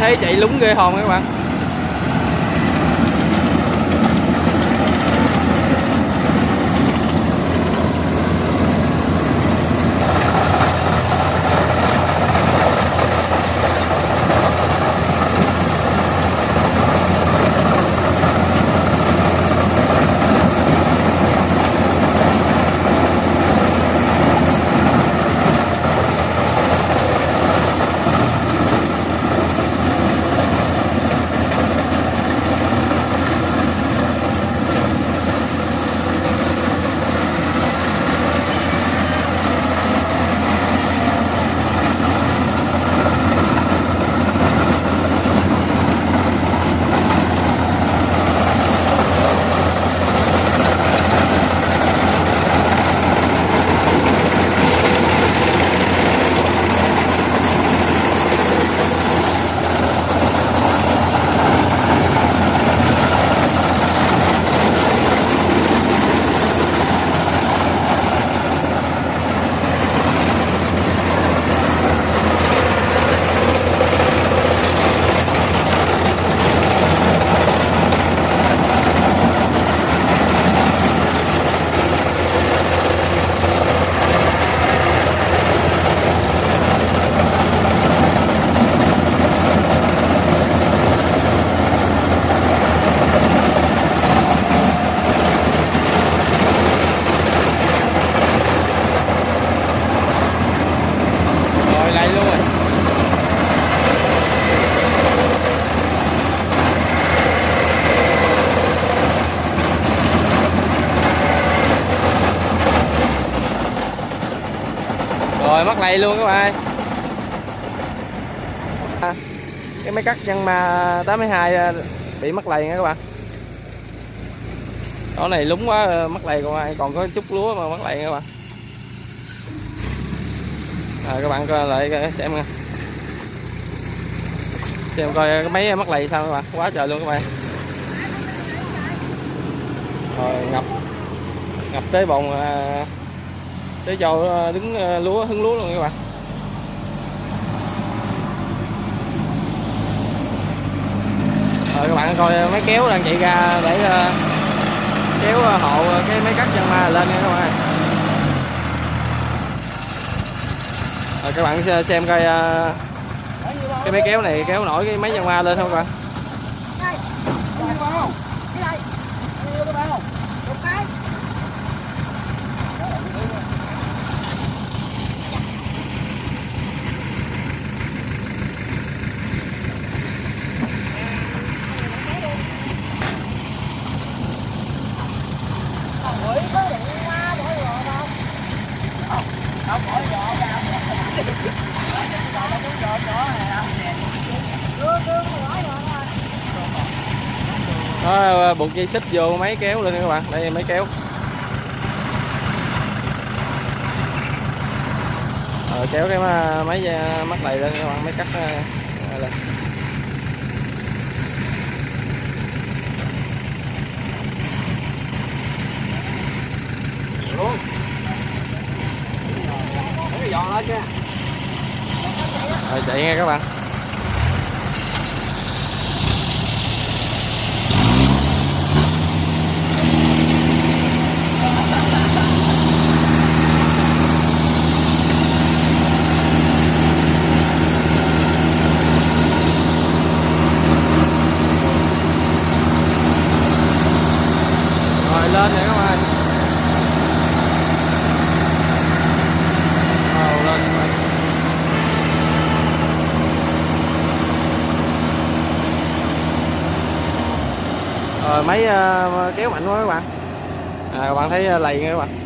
thấy chạy lúng ghê hồn các bạn. Rồi mắc lầy luôn các bạn. Cái máy cắt Yanmar 82 bị mắc lầy nha các bạn. Đó này lúng quá mắc lầy, còn có chút lúa mà mắc lầy nha các bạn. Các bạn coi lại xem nha. Xem coi cái máy mắc lầy sao các bạn, quá trời luôn các bạn. Rồi ngập tới bồn, tới cho đứng hứng lúa luôn các bạn. Rồi các bạn coi máy kéo đang chạy ra để kéo hộ cái máy cắt Yanmar lên nha các bạn. Rồi các bạn xem coi cái máy kéo này kéo nổi cái máy Yanmar lên không các bạn. Đó, buộc dây xích vô máy kéo lên các bạn. Đây máy kéo. Rồi kéo cái máy mắc lầy lên các bạn, máy cắt lên. Luôn. Cái giòn lên kìa. Rồi chạy nghe các bạn. Rồi lên rồi các bạn. Lên các bạn. Rồi máy kéo mạnh quá các bạn. Các bạn thấy lầy nghe các bạn.